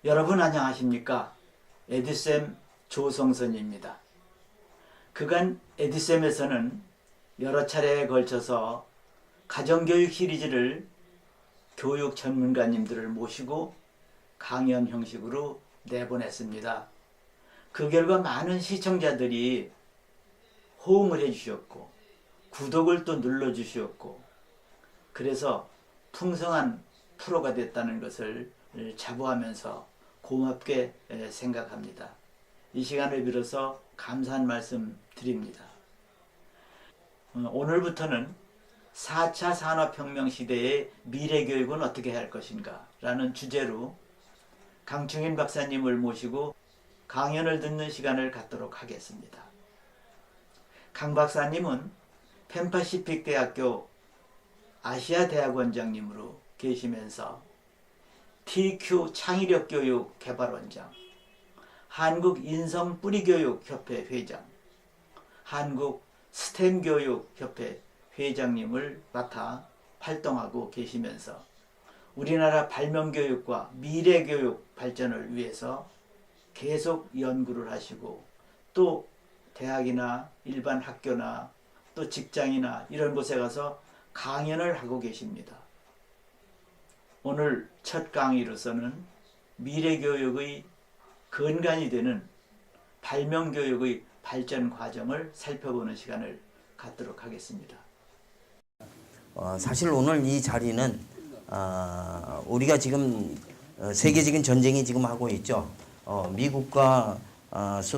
여러분 안녕하십니까? 에듀쌤 조성선입니다. 그간 에듀쌤에서는 여러 차례에 걸쳐서 가정교육 시리즈를 교육 전문가님들을 모시고 강연 형식으로 내보냈습니다. 그 결과 많은 시청자들이 호응을 해주셨고 구독을 또 눌러주셨고 그래서 풍성한 프로가 됐다는 것을 자부하면서 고맙게 생각합니다. 이 시간을 빌어서 감사한 말씀 드립니다. 오늘부터는 4차 산업혁명 시대의 미래교육은 어떻게 할 것인가 라는 주제로 강충인 박사님을 모시고 강연을 듣는 시간을 갖도록 하겠습니다. 강 박사님은 펜파시픽 대학교 아시아 대학원장님으로 계시면서 TQ 창의력교육 개발원장, 한국 인성뿌리교육협회 회장, 한국 스템교육협회 회장님을 맡아 활동하고 계시면서 우리나라 발명교육과 미래교육 발전을 위해서 계속 연구를 하시고 또 대학이나 일반 학교나 또 직장이나 이런 곳에 가서 강연을 하고 계십니다. 오늘 첫 강의로서는 미래교육의 근간이 되는 발명교육의 발전 과정을 살펴보는 시간을 갖도록 하겠습니다. 사실 오늘 이 자리는 우리가 지금 세계적인 전쟁이 지금 하고 있죠. 미국과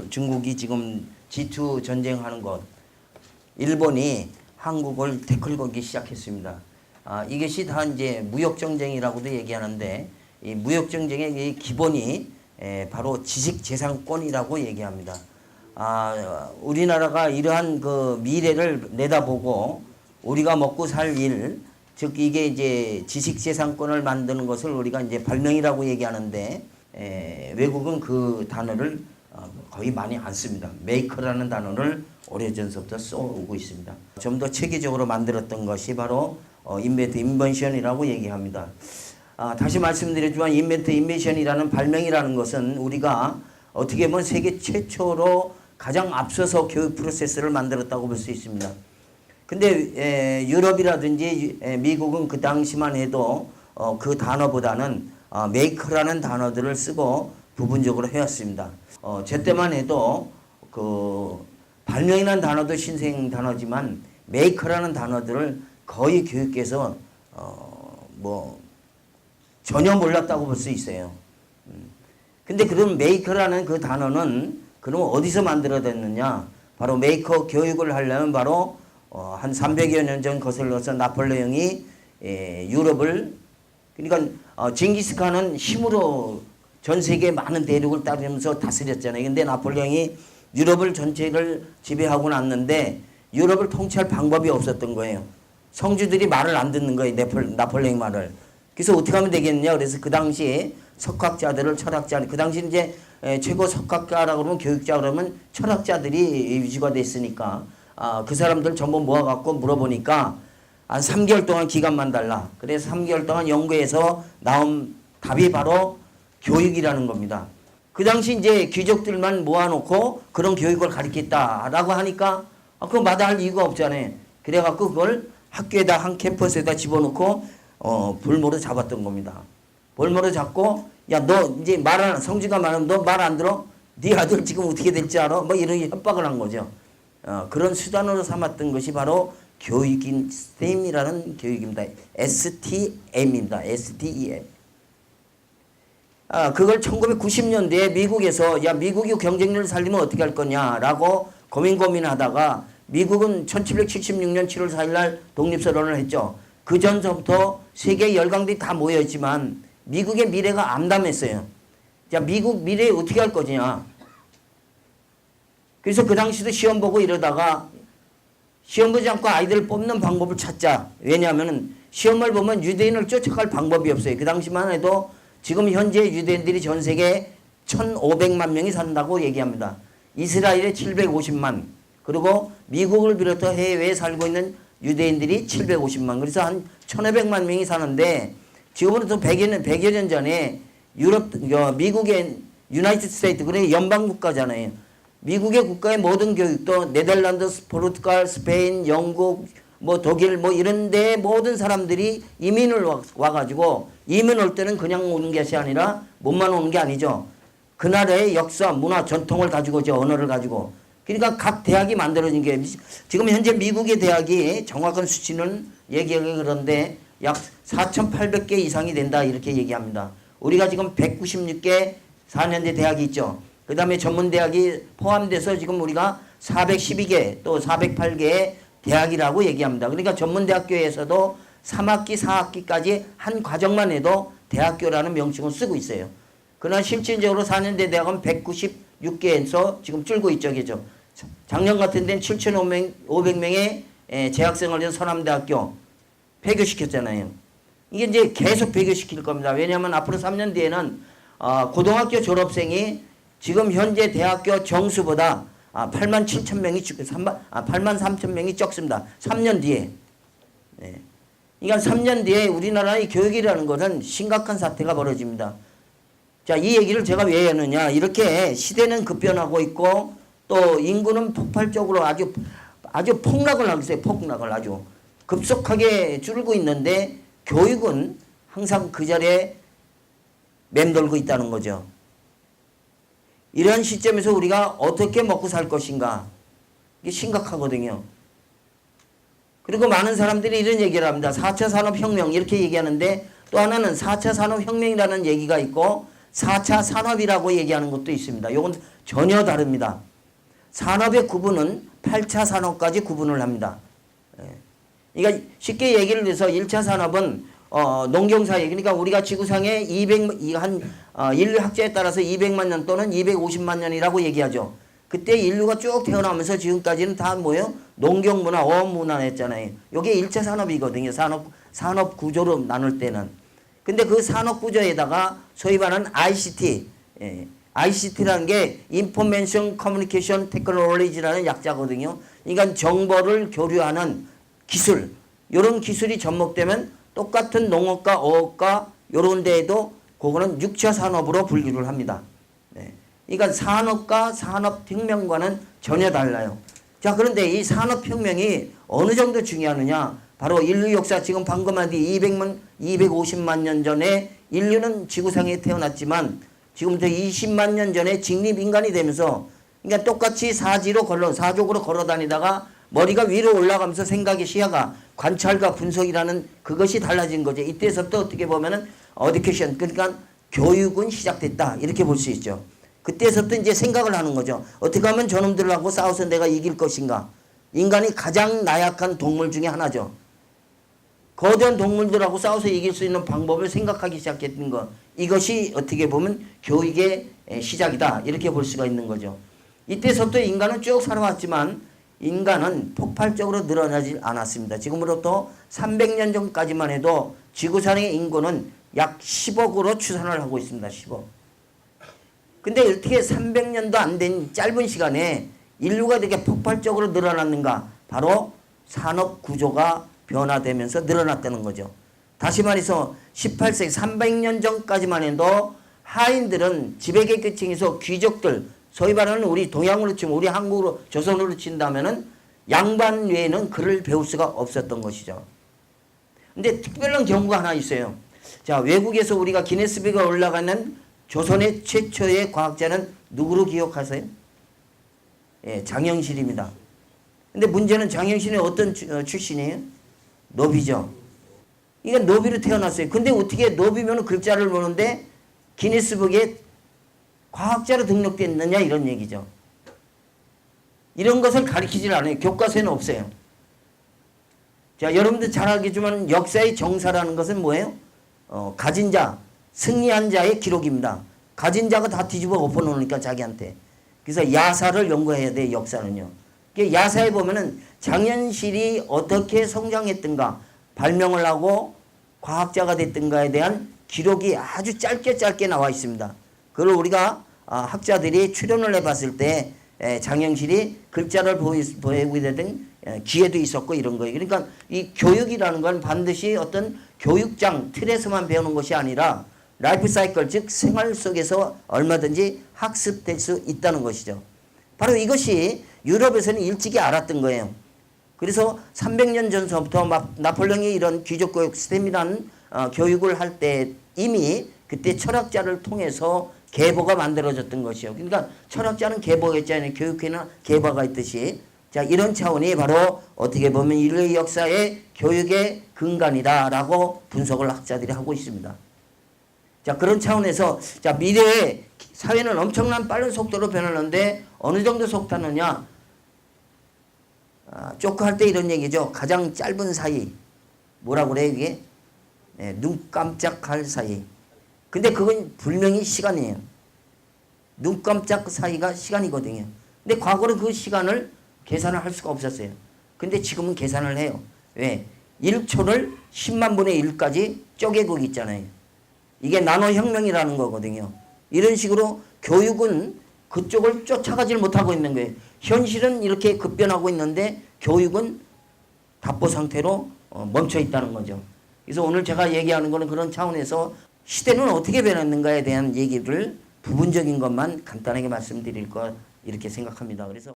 중국이 지금 G2 전쟁하는 것, 일본이 한국을 태클 걸기 시작했습니다. 이것이 다 이제 무역전쟁이라고도 얘기하는데 이 무역전쟁의 기본이 바로 지식재산권이라고 얘기합니다. 우리나라가 이러한 그 미래를 내다보고 우리가 먹고 살 일, 즉 이게 이제 지식재산권을 만드는 것을 우리가 이제 발명이라고 얘기하는데 외국은 그 단어를 거의 많이 안 씁니다. 메이커라는 단어를 오래전서부터 써오고 있습니다. 좀 더 체계적으로 만들었던 것이 바로 인벤션이라고 얘기합니다. 다시 말씀드렸지만 인벤션이라는 발명이라는 것은 우리가 어떻게 보면 세계 최초로 가장 앞서서 교육 프로세스를 만들었다고 볼 수 있습니다. 근데 유럽이라든지 미국은 그 당시만 해도 그 단어보다는 메이커라는 단어들을 쓰고 부분적으로 해왔습니다. 제 때만 해도 그 발명이라는 단어도 신생 단어지만 메이커라는 단어들을 거의 교육계에서 뭐 전혀 몰랐다고 볼 수 있어요. 근데 그런 메이커라는 그 단어는 그럼 어디서 만들어졌느냐? 바로 메이커 교육을 하려면 바로 한 300여 년 전 거슬러서 나폴레옹이 유럽을 그러니까 징기스칸은 힘으로 전 세계 많은 대륙을 따르면서 다스렸잖아요. 근데 나폴레옹이 유럽을 전체를 지배하고 났는데 유럽을 통치할 방법이 없었던 거예요. 성주들이 말을 안 듣는 거예요. 나폴레옹 말을. 그래서 어떻게 하면 되겠냐. 그래서 그 당시에 석학자들을 그 당시 이제 최고 석학자라고 그러면 교육자 그러면 철학자들이 위주가 됐으니까 그 사람들 전부 모아갖고 물어보니까 한 3개월 동안 기간만 달라. 그래서 3개월 동안 연구해서 나온 답이 바로 교육이라는 겁니다. 그 당시 이제 귀족들만 모아놓고 그런 교육을 가르쳤다라고 하니까 그거 마다할 이유가 없잖아요. 그래갖고 그걸 학교에다 한 캠퍼스에다 집어넣고 볼모로 잡았던 겁니다. 볼모로 잡고 야 너 이제 말하는 성주가 말하면 너 말 안 들어? 네 아들 지금 어떻게 될지 알아? 뭐 이런 협박을 한 거죠. 그런 수단으로 삼았던 것이 바로 교육인 STEM이라는 교육입니다. STM입니다. STEM. 그걸 1990년대에 미국에서 야 미국이 경쟁력을 살리면 어떻게 할 거냐라고 고민하다가 미국은 1776년 7월 4일 날 독립선언을 했죠. 그 전서부터 세계 열강들이 다 모여있지만 미국의 미래가 암담했어요. 자, 미국 미래에 어떻게 할 거냐. 그래서 그 당시도 시험 보고 이러다가 시험 보지 않고 아이들을 뽑는 방법을 찾자. 왜냐하면 시험을 보면 유대인을 쫓아갈 방법이 없어요. 그 당시만 해도 지금 현재 유대인들이 전 세계에 1,500만 명이 산다고 얘기합니다. 이스라엘에 750만, 그리고 미국을 비롯해 해외에 살고 있는 유대인들이 750만, 그래서 한 1,500만 명이 사는데 지금으로부터 100여 년 전에 미국의 유나이티드 스테이트 그래 연방 국가잖아요. 미국의 국가의 모든 교육도 네덜란드, 포르투갈, 스페인, 영국, 뭐 독일 뭐 이런데 모든 사람들이 이민을 와가지고 이민 올 때는 그냥 오는 것이 아니라 몸만 오는 게 아니죠. 그 나라의 역사, 문화, 전통을 가지고 언어를 가지고 그러니까 각 대학이 만들어진 게 지금 현재 미국의 대학이 정확한 수치는 얘기하기 그런데 약 4,800개 이상이 된다 이렇게 얘기합니다. 우리가 지금 196개 4년제 대학이 있죠. 그 다음에 전문대학이 포함돼서 지금 우리가 412개 또 408개의 대학이라고 얘기합니다. 그러니까 전문대학교에서도 3학기, 4학기까지 한 과정만 해도 대학교라는 명칭을 쓰고 있어요. 그러나 실질적으로 4년제 대학은 196개에서 지금 줄고 있죠. 그죠? 작년 같은 데는 7,500명의 재학생을 낸 서남대학교 폐교시켰잖아요. 이게 이제 계속 폐교시킬 겁니다. 왜냐하면 앞으로 3년 뒤에는 고등학교 졸업생이 지금 현재 대학교 정수보다 8만 7천 명이 8만 3천 명이 적습니다. 3년 뒤에. 네. 그러니까 3년 뒤에 우리나라의 교육이라는 것은 심각한 사태가 벌어집니다. 자, 이 얘기를 제가 왜 하느냐. 이렇게 시대는 급변하고 있고 또 인구는 폭발적으로 아주 폭락을 하고 있어요. 폭락을 아주 급속하게 줄고 있는데 교육은 항상 그 자리에 맴돌고 있다는 거죠. 이런 시점에서 우리가 어떻게 먹고 살 것인가 이게 심각하거든요. 그리고 많은 사람들이 이런 얘기를 합니다. 4차 산업혁명 이렇게 얘기하는데 또 하나는 4차 산업혁명이라는 얘기가 있고 4차 산업이라고 얘기하는 것도 있습니다. 이건 전혀 다릅니다. 산업의 구분은 8차 산업까지 구분을 합니다. 그러니까 쉽게 얘기를 해서 1차 산업은 농경사회 그러니까 우리가 지구상에 인류 학자에 따라서 200만 년 또는 250만 년이라고 얘기하죠. 그때 인류가 쭉 태어나면서 지금까지는 다 뭐예요? 농경문화, 어업문화였잖아요. 이게 1차 산업이거든요. 산업 구조로 나눌 때는. 근데 그 산업 구조에다가 소위 말하는 ICT, ICT라는 게 Information Communication Technology라는 약자거든요. 그러니까 정보를 교류하는 기술, 이런 기술이 접목되면 똑같은 농업과 어업과 이런 데에도 그거는 6차 산업으로 분류를 합니다. 네. 그러니까 산업과 산업혁명과는 전혀 달라요. 자, 그런데 이 산업혁명이 어느 정도 중요하느냐? 바로 인류 역사 지금 방금 한 뒤 250만 년 전에 인류는 지구상에 태어났지만 지금부터 20만 년 전에 직립인간이 되면서 그러니까 똑같이 사족으로 걸어 다니다가 머리가 위로 올라가면서 생각의 시야가 관찰과 분석이라는 그것이 달라진 거죠. 이때서부터 어떻게 보면은 어디케이션 그러니까 교육은 시작됐다 이렇게 볼 수 있죠. 그때서부터 이제 생각을 하는 거죠. 어떻게 하면 저놈들하고 싸워서 내가 이길 것인가. 인간이 가장 나약한 동물 중에 하나죠. 거대한 동물들하고 싸워서 이길 수 있는 방법을 생각하기 시작했던 것. 이것이 어떻게 보면 교육의 시작이다 이렇게 볼 수가 있는 거죠. 이때서부터 인간은 쭉 살아왔지만 인간은 폭발적으로 늘어나지 않았습니다. 지금으로부터 300년 전까지만 해도 지구상의 인구는 약 10억으로 추산을 하고 있습니다. 10억. 근데 어떻게 300년도 안 된 짧은 시간에 인류가 이렇게 폭발적으로 늘어났는가? 바로 산업 구조가 변화되면서 늘어났다는 거죠. 다시 말해서 18세기 300년 전까지만 해도 하인들은 지배계층에서 귀족들 소위 말하는 우리 동양으로 치면 우리 한국으로 조선으로 친다면은 양반 외에는 글을 배울 수가 없었던 것이죠. 근데 특별한 경우가 하나 있어요. 자, 외국에서 우리가 기네스북에 올라가는 조선의 최초의 과학자는 누구로 기억하세요? 예, 장영실입니다. 근데 문제는 장영실은 어떤 출신이에요? 노비죠. 이게 노비로 태어났어요. 근데 어떻게 노비면 글자를 보는데 기네스북에 과학자로 등록됐느냐 이런 얘기죠. 이런 것을 가르치질 않아요. 교과서에는 없어요. 자, 여러분들 잘 알겠지만 역사의 정사라는 것은 뭐예요? 가진 자, 승리한 자의 기록입니다. 가진 자가 다 뒤집어 엎어놓으니까 자기한테. 그래서 야사를 연구해야 돼요. 역사는요. 야사에 보면은 장현실이 어떻게 성장했던가 발명을 하고 과학자가 됐던가에 대한 기록이 아주 짧게 나와 있습니다. 그걸 우리가 학자들이 추론을 해봤을 때 장영실이 글자를 보이게 되던 기회도 있었고 이런 거예요. 그러니까 이 교육이라는 건 반드시 어떤 교육장 틀에서만 배우는 것이 아니라 라이프 사이클, 즉 생활 속에서 얼마든지 학습될 수 있다는 것이죠. 바로 이것이 유럽에서는 일찍이 알았던 거예요. 그래서 300년 전서부터 나폴레옹이 이런 귀족교육 스템이라는 교육을 할 때 이미 그때 철학자를 통해서 계보가 만들어졌던 것이요. 그러니까 철학자는 계보가 있잖아요. 교육회는 계보가 있듯이. 자, 이런 차원이 바로 어떻게 보면 인類역사의 교육의 근간이다라고 분석을 학자들이 하고 있습니다. 자, 그런 차원에서 자, 미래에 사회는 엄청난 빠른 속도로 변하는데 어느 정도 속도느냐? 쪼크 할 때 이런 얘기죠. 가장 짧은 사이. 뭐라고 그래요, 이게? 네, 눈 깜짝할 사이. 근데 그건 분명히 시간이에요. 눈 깜짝 사이가 시간이거든요. 근데 과거는 그 시간을 계산을 할 수가 없었어요. 근데 지금은 계산을 해요. 왜? 1초를 10만 분의 1까지 쪼개고 있잖아요. 이게 나노혁명이라는 거거든요. 이런 식으로 교육은 그쪽을 쫓아가질 못하고 있는 거예요. 현실은 이렇게 급변하고 있는데 교육은 답보 상태로 멈춰 있다는 거죠. 그래서 오늘 제가 얘기하는 거는 그런 차원에서 시대는 어떻게 변했는가에 대한 얘기를 부분적인 것만 간단하게 말씀드릴 것 이렇게 생각합니다. 그래서